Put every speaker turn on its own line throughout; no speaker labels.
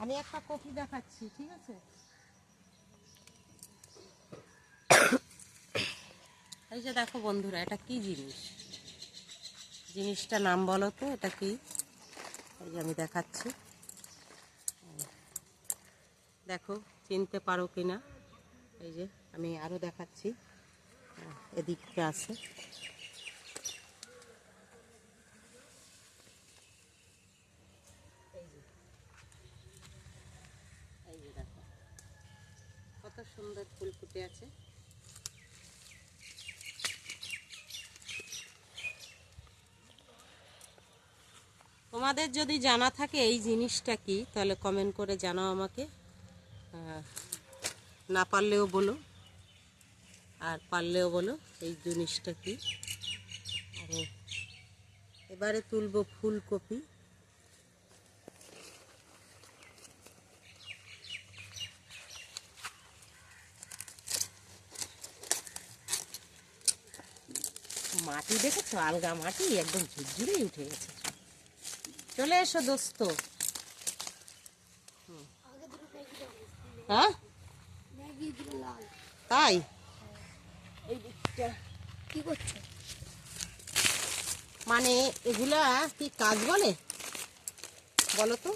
আমি একটা কপি দেখাচ্ছি, ঠিক আছে? এই যে দেখো বন্ধুরা, এটা কি জিনিস, জিনিসটা নাম বলো তো, এটা কি? এই যে আমি দেখাচ্ছি, দেখো চিনতে পারো কিনা। এই যে আমি আরো দেখাচ্ছি, এদিকটা আছে। এই যে দেখো কত সুন্দর ফুল ফুটে আছে। তোমাদের যদি জানা থাকে এই জিনিসটা কি, তাহলে কমেন্ট করে জানাও আমাকে। না পারলেও বলো, আর পারলেও বলো এই জিনিসটা কি। আর এবারে তুলবো ফুলকপি। মাটি দেখেছো, আলগা মাটি, একদম ঝুরঝুরেই উঠে গেছে। চলে এসো দোস্ত। হ্যাঁ তাই, এই দিকটা
কি করছো?
মানে এগুলা কি কাজ বলে বলো তো?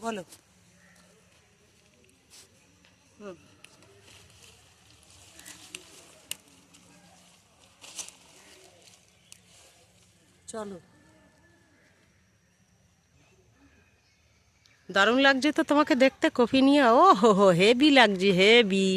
বলো। চলো, দারুণ লাগছে তো তোমাকে দেখতে কফি নিয়ে। ও হো হো, হেভি লাগছে, হেভি।